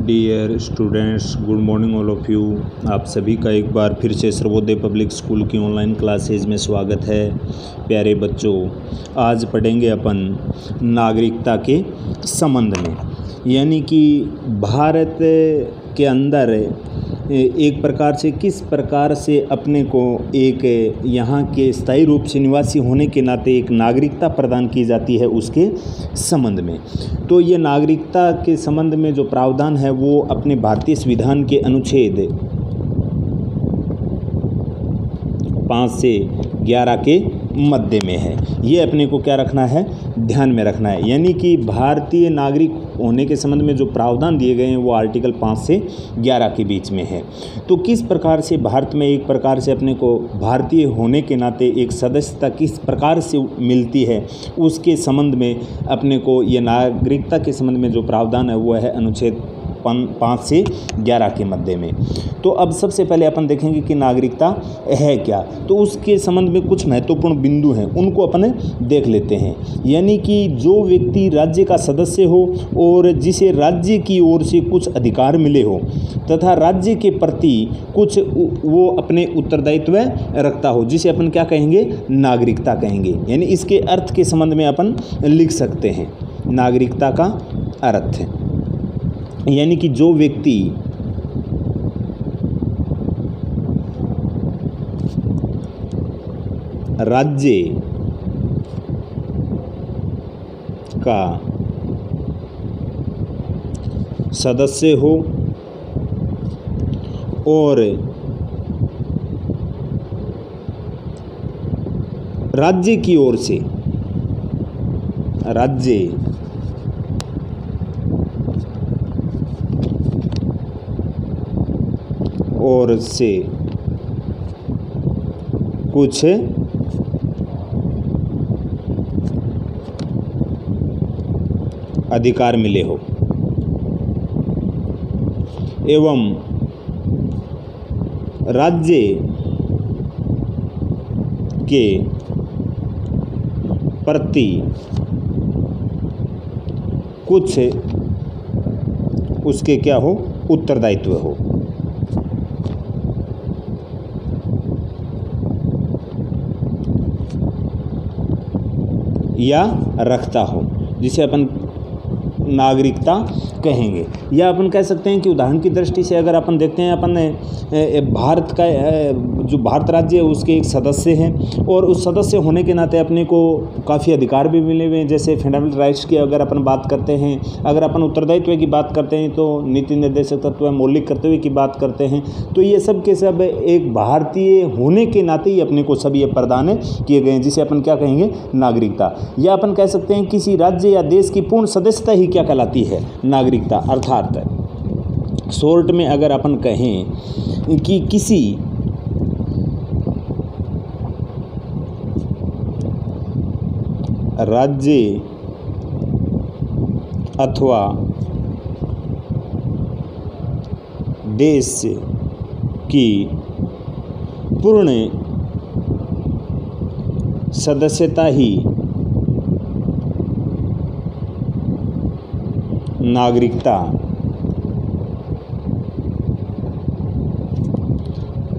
Dear students, good morning all of you. आप सभी का एक बार फिर से सर्वोदय पब्लिक स्कूल की ऑनलाइन क्लासेज में स्वागत है। प्यारे बच्चों, आज पढ़ेंगे अपन नागरिकता के संबंध में, यानी कि भारत के अंदर एक प्रकार से किस प्रकार से अपने को एक यहाँ के स्थायी रूप से निवासी होने के नाते एक नागरिकता प्रदान की जाती है, उसके संबंध में। तो ये नागरिकता के संबंध में जो प्रावधान है वो अपने भारतीय संविधान के अनुच्छेद 5 से 11 के मध्य में है। ये अपने को क्या रखना है, ध्यान में रखना है। यानी कि भारतीय नागरिक होने के संबंध में जो प्रावधान दिए गए हैं वो आर्टिकल 5 से 11 के बीच में है। तो किस प्रकार से भारत में एक प्रकार से अपने को भारतीय होने के नाते एक सदस्यता किस प्रकार से मिलती है, उसके संबंध में अपने को ये नागरिकता के संबंध में जो प्रावधान है वो है अनुच्छेद 5 से 11 के मध्य में। तो अब सबसे पहले अपन देखेंगे कि नागरिकता है क्या। तो उसके संबंध में कुछ महत्वपूर्ण बिंदु हैं, उनको अपन देख लेते हैं। यानी कि जो व्यक्ति राज्य का सदस्य हो और जिसे राज्य की ओर से कुछ अधिकार मिले हो तथा राज्य के प्रति कुछ वो अपने उत्तरदायित्व रखता हो, जिसे अपन क्या कहेंगे, नागरिकता कहेंगे। यानी इसके अर्थ के संबंध में अपन लिख सकते हैं नागरिकता का अर्थ, यानी कि जो व्यक्ति राज्य का सदस्य हो और राज्य की ओर से कुछ अधिकार मिले हो एवं राज्य के प्रति कुछ उसके क्या हो, उत्तरदायित्व हो। या रखता हो, जिसे अपन नागरिकता कहेंगे। या अपन कह सकते हैं कि उदाहरण की दृष्टि से अगर अपन देखते हैं, अपन भारत का जो भारत राज्य है उसके एक सदस्य हैं और उस सदस्य होने के नाते अपने को काफ़ी अधिकार भी मिले हुए हैं। जैसे फंडामेंटल राइट्स की अगर अपन बात करते हैं, अगर अपन उत्तरदायित्व की बात करते हैं तो नीति निर्देशक तत्व मौलिक कर्तव्य की बात करते हैं, तो ये सब के सब एक भारतीय होने के नाते ही अपने को सब ये प्रदान किए गए हैं, जिसे अपन क्या कहेंगे, नागरिकता। या अपन कह सकते हैं किसी राज्य या देश की पूर्ण सदस्यता ही क्या कहलाती है, नागरिकता। अर्थात शॉर्ट में अगर अपन कहें कि किसी राज्य अथवा देश की पूर्ण सदस्यता ही नागरिकता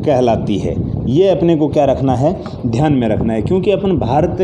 कहलाती है। ये अपने को क्या रखना है, ध्यान में रखना है, क्योंकि अपन भारत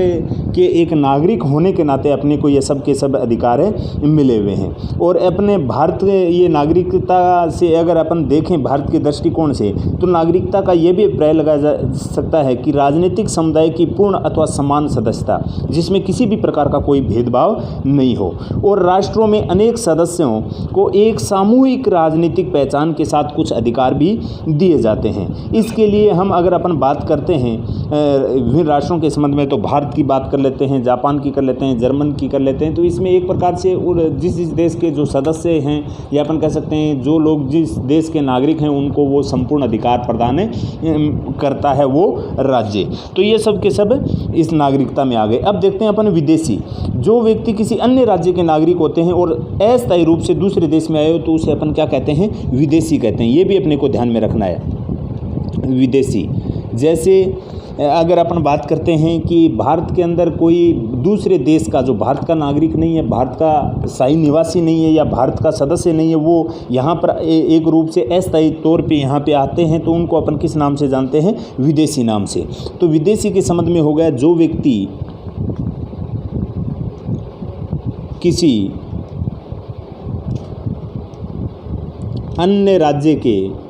के एक नागरिक होने के नाते अपने को ये सब के सब अधिकार मिले हुए हैं। और अपने भारत ये नागरिकता से अगर अपन देखें भारत के दृष्टिकोण से, तो नागरिकता का ये भी अभिप्राय लगाया जा सकता है कि राजनीतिक समुदाय की पूर्ण अथवा समान सदस्यता, जिसमें किसी भी प्रकार का कोई भेदभाव नहीं हो और राष्ट्रों में अनेक सदस्यों को एक सामूहिक राजनीतिक पहचान के साथ कुछ अधिकार भी दिए जाते हैं। इसके लिए हम अगर अपन बात करते हैं विभिन्न राष्ट्रों के संबंध में, तो भारत की बात कर लेते हैं, जापान की कर लेते हैं, जर्मन की कर लेते हैं। तो इसमें एक प्रकार से जिस देश के जो सदस्य हैं, या अपन कह सकते हैं जो लोग जिस देश के नागरिक हैं, उनको वो संपूर्ण अधिकार प्रदान करता है वो राज्य। तो ये सब के सब इस नागरिकता में आ गए। अब देखते हैं अपन विदेशी, जो व्यक्ति किसी अन्य राज्य के नागरिक होते हैं और अस्थायी रूप से दूसरे देश में आए हो, तो उसे अपन क्या कहते हैं, विदेशी कहते हैं। ये भी अपने को ध्यान में रखना है। विदेशी जैसे अगर अपन बात करते हैं कि भारत के अंदर कोई दूसरे देश का जो भारत का नागरिक नहीं है, भारत का स्थायी निवासी नहीं है या भारत का सदस्य नहीं है, वो यहाँ पर एक रूप से अस्थायी तौर पे यहाँ पे आते हैं, तो उनको अपन किस नाम से जानते हैं? विदेशी नाम से। तो विदेशी के संबंध में हो गया जो व्यक्ति किसी अन्य राज्य के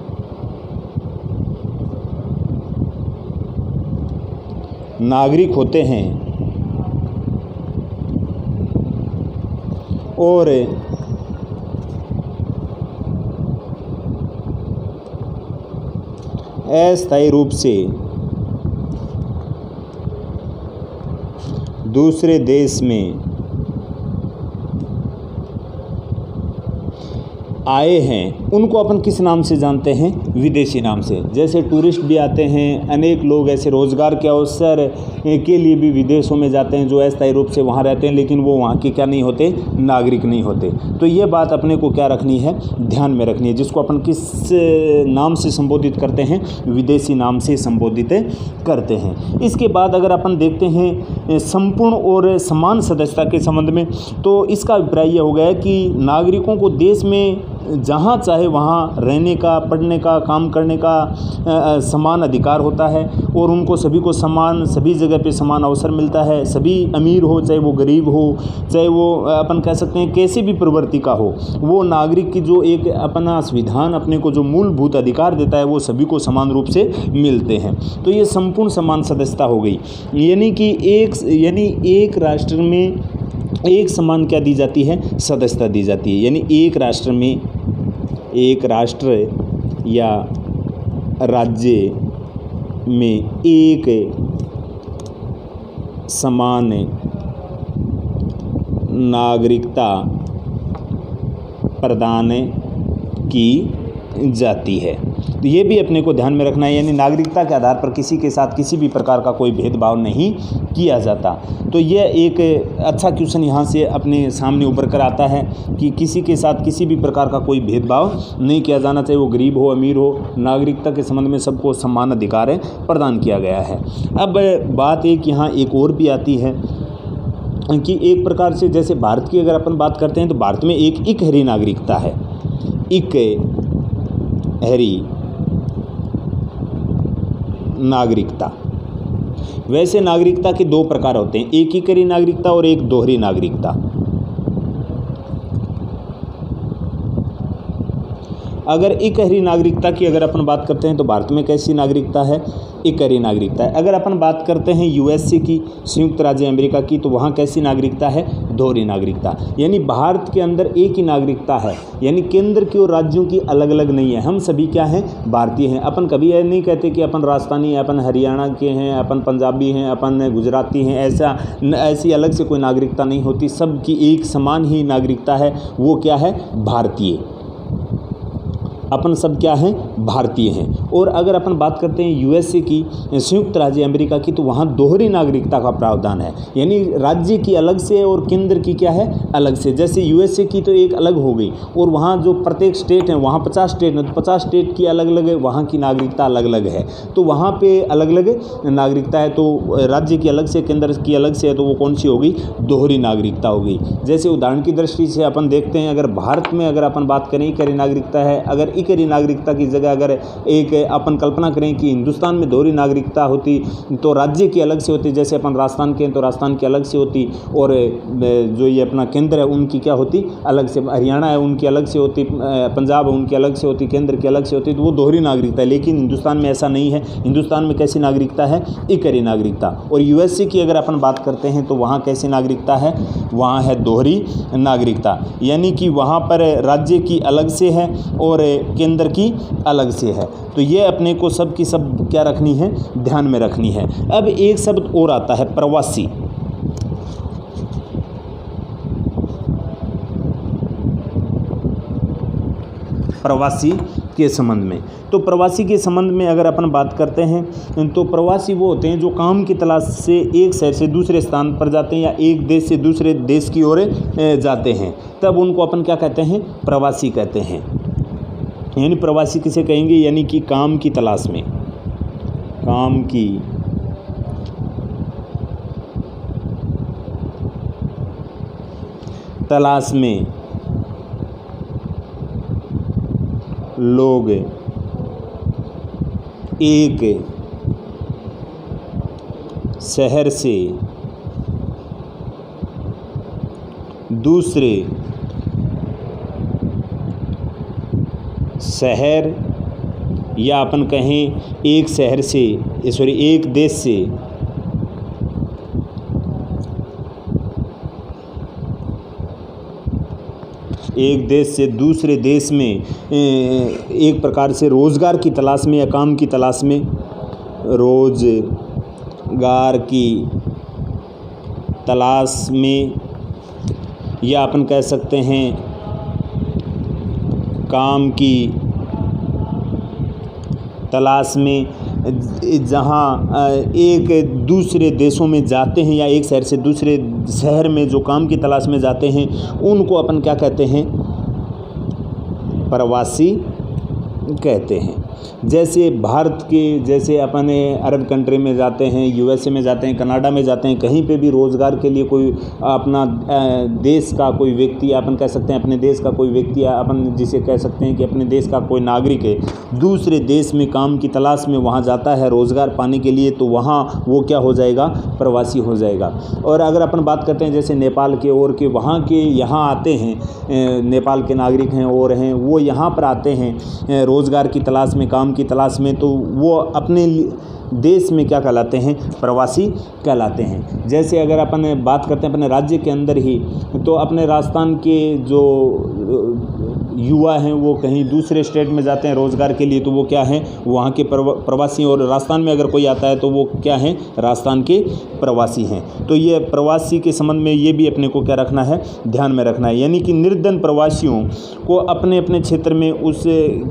नागरिक होते हैं और अस्थायी रूप से दूसरे देश में आए हैं, उनको अपन किस नाम से जानते हैं? विदेशी नाम से। जैसे टूरिस्ट भी आते हैं, अनेक लोग ऐसे रोज़गार के अवसर के लिए भी विदेशों में जाते हैं, जो अस्थायी रूप से वहाँ रहते हैं, लेकिन वो वहाँ के क्या नहीं होते? नागरिक नहीं होते। तो ये बात अपने को क्या रखनी है? ध्यान में रखनी है, जिसको अपन किस नाम से संबोधित करते हैं? विदेशी नाम से संबोधित करते हैं। इसके बाद अगर अपन देखते हैं संपूर्ण और समान सदस्यता के संबंध में, तो इसका अभिप्राय यह हो गया है कि नागरिकों को देश में जहाँ चाहे वहाँ रहने का, पढ़ने का, काम करने का समान अधिकार होता है और उनको सभी को समान, सभी जगह पे समान अवसर मिलता है। सभी अमीर हो चाहे वो गरीब हो, चाहे वो अपन कह सकते हैं कैसी भी प्रवृत्ति का हो, वो नागरिक की जो एक अपना संविधान अपने को जो मूलभूत अधिकार देता है वो सभी को समान रूप से मिलते हैं। तो ये संपूर्ण समान सदस्यता हो गई, यानी कि एक राष्ट्र में एक समान क्या दी जाती है? सदस्यता दी जाती है। यानी एक राष्ट्र में, एक राष्ट्र या राज्य में एक समान नागरिकता प्रदान की जाती है। तो ये भी अपने को ध्यान में रखना है, यानी नागरिकता के आधार पर किसी के साथ किसी भी प्रकार का कोई भेदभाव नहीं किया जाता। तो ये एक अच्छा क्वेश्चन यहाँ से अपने सामने उभर कर आता है कि किसी के साथ किसी भी प्रकार का कोई भेदभाव नहीं किया जाना चाहिए, वो गरीब हो अमीर हो, नागरिकता के संबंध में सबको समान अधिकार प्रदान किया गया है। अब बात एक यहाँ एक और भी आती है कि एक प्रकार से जैसे भारत की अगर अपन बात करते हैं तो भारत में एक इकहरी नागरिकता है। इकहरी नागरिकता, वैसे नागरिकता के दो प्रकार होते हैं, एक इकहरी नागरिकता और एक दोहरी नागरिकता। अगर इकहरी नागरिकता की अगर अपन बात करते हैं तो भारत में कैसी नागरिकता है? इकहरी नागरिकता है। अगर अपन बात करते हैं यूएसए की, संयुक्त राज्य अमेरिका की, तो वहाँ कैसी नागरिकता है? दोहरी नागरिकता। यानी भारत के अंदर एक ही नागरिकता है, यानी केंद्र की और राज्यों की अलग अलग नहीं है। हम सभी क्या हैं? भारतीय हैं। अपन कभी यह नहीं कहते कि अपन राजस्थानी हैं, अपन हरियाणा के हैं, अपन पंजाबी हैं, अपन गुजराती हैं, ऐसी अलग से कोई नागरिकता नहीं होती। सबकी एक समान ही नागरिकता है, वो क्या है? भारतीय। अपन सब क्या हैं? भारतीय हैं। और अगर अपन बात करते हैं यूएसए की, संयुक्त राज्य अमेरिका की, तो वहाँ दोहरी नागरिकता का प्रावधान है, यानी राज्य की अलग से और केंद्र की क्या है? अलग से। जैसे यूएसए की तो एक अलग हो गई और वहाँ जो प्रत्येक स्टेट है, वहाँ 50 स्टेट हैं, तो 50 स्टेट की अलग अलग है, वहाँ की नागरिकता अलग अलग है, तो वहाँ पे अलग अलग नागरिकता है। तो राज्य की अलग से, केंद्र की अलग से है, तो वो कौन सी हो गई? दोहरी नागरिकता हो गई। जैसे उदाहरण की दृष्टि से अपन देखते हैं, अगर भारत में अगर अपन बात करें इकहरी नागरिकता है, अगर इकहरी नागरिकता की जगह अगर एक अपन कल्पना करें कि हिंदुस्तान में दोहरी नागरिकता होती तो राज्य की अलग से होती, जैसे अपन राजस्थान के हैं तो राजस्थान की अलग से होती, और जो ये अपना केंद्र है उनकी क्या होती? अलग से। हरियाणा है उनकी अलग से होती, पंजाब है उनकी अलग से होती, केंद्र की अलग से होती, तो वो दोहरी नागरिकता है। लेकिन हिंदुस्तान में ऐसा नहीं है। हिंदुस्तान में कैसी नागरिकता है? इकहरी नागरिकता। और यूएसए की अगर अपन बात करते हैं तो वहाँ कैसी नागरिकता है? वहाँ है दोहरी नागरिकता, यानी कि वहाँ पर राज्य की अलग से है और केंद्र की अलग से है। तो ये अपने को सब की सब क्या रखनी है? ध्यान में रखनी है। अब एक शब्द और आता है, प्रवासी। प्रवासी के संबंध में, तो प्रवासी के संबंध में अगर अपन बात करते हैं तो प्रवासी वो होते हैं जो काम की तलाश से एक शहर से दूसरे स्थान पर जाते हैं या एक देश से दूसरे देश की ओर जाते हैं, तब उनको अपन क्या कहते हैं? प्रवासी कहते हैं। यानी प्रवासी किसे कहेंगे? यानी कि काम की तलाश में, काम की तलाश में लोग एक शहर से दूसरे शहर, या अपन कहें एक देश से एक देश से दूसरे देश में एक प्रकार से रोज़गार की तलाश में या काम की तलाश में, रोज़गार की तलाश में, या अपन कह सकते हैं काम की तलाश में, जहाँ एक दूसरे देशों में जाते हैं या एक शहर से दूसरे शहर में जो काम की तलाश में जाते हैं, उनको अपन क्या कहते हैं? प्रवासी कहते हैं। जैसे भारत के, जैसे अपन अरब कंट्री में जाते हैं, यूएसए में जाते हैं, कनाडा में जाते हैं, कहीं पे भी रोज़गार के लिए कोई अपना देश का कोई व्यक्ति, अपन कह सकते हैं अपने देश का कोई व्यक्ति, या अपन जिसे कह सकते हैं कि अपने देश का कोई नागरिक है, दूसरे देश में काम की तलाश में वहाँ जाता है रोज़गार पाने के लिए, तो वहाँ वो क्या हो जाएगा? प्रवासी हो जाएगा। और अगर अपन बात करते हैं जैसे नेपाल के और के, वहाँ के यहाँ आते हैं, नेपाल के नागरिक हैं और हैं, वो यहाँ पर आते हैं रोज़गार की तलाश में, काम की तलाश में, तो वो अपने देश में क्या कहलाते हैं? प्रवासी कहलाते हैं। जैसे अगर अपन बात करते हैं अपने राज्य के अंदर ही, तो अपने राजस्थान के जो युवा हैं वो कहीं दूसरे स्टेट में जाते हैं रोज़गार के लिए, तो वो क्या हैं? वहाँ के प्रवासी। और राजस्थान में अगर कोई आता है तो वो क्या हैं? राजस्थान के प्रवासी हैं। तो ये प्रवासी के संबंध में ये भी अपने को क्या रखना है? ध्यान में रखना है। यानी कि निर्धन प्रवासियों को अपने अपने क्षेत्र में उस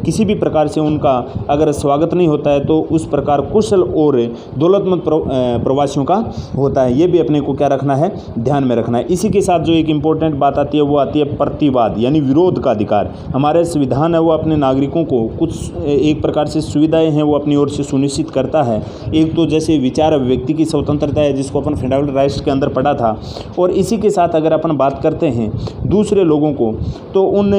किसी भी प्रकार से उनका अगर स्वागत नहीं होता है, तो उस प्रकार कुशल और दौलतमंद प्रवासियों का होता है। ये भी अपने को क्या रखना है? ध्यान में रखना है। इसी के साथ जो एक इम्पोर्टेंट बात आती है वो आती है प्रतिवाद, यानी विरोध का अधिकार। हमारे संविधान है वो अपने नागरिकों को कुछ एक प्रकार से सुविधाएं हैं वो अपनी ओर से सुनिश्चित करता है। एक तो जैसे विचार अभिव्यक्ति की स्वतंत्रता है, जिसको अपन फंडामेंटल राइट्स के अंदर पढ़ा था। और इसी के साथ अगर अपन बात करते हैं दूसरे लोगों को, तो उन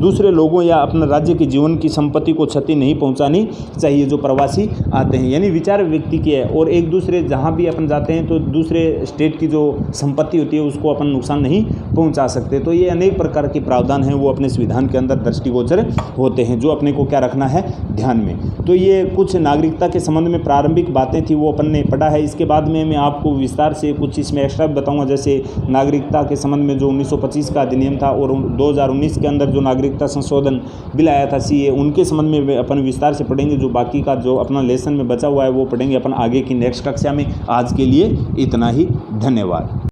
दूसरे लोगों या अपने राज्य के जीवन की संपत्ति को क्षति नहीं पहुंचानी चाहिए जो प्रवासी आते हैं। यानी विचार व्यक्ति की है, और एक दूसरे जहां भी अपन जाते हैं तो दूसरे स्टेट की जो संपत्ति होती है उसको अपन नुकसान नहीं पहुंचा सकते। तो ये अनेक प्रकार के प्रावधान हैं वो अपने संविधान के अंदर दृष्टिगोचर होते हैं, जो अपने को क्या रखना है? ध्यान में। तो ये कुछ नागरिकता के संबंध में प्रारंभिक बातें थी वो अपन ने पढ़ा है। इसके बाद में मैं आपको विस्तार से कुछ इसमें एक्स्ट्रा बताऊंगा, जैसे नागरिकता के संबंध में जो 1925 का अधिनियम था और 2019 के अंदर जो नागरिकता संशोधन बिल आया था CA, उनके संबंध में अपन विस्तार से पढ़ेंगे। जो बाकी का जो अपना लेसन में बचा हुआ है वो पढ़ेंगे अपन आगे की नेक्स्ट कक्षा में। आज के लिए इतना ही, धन्यवाद।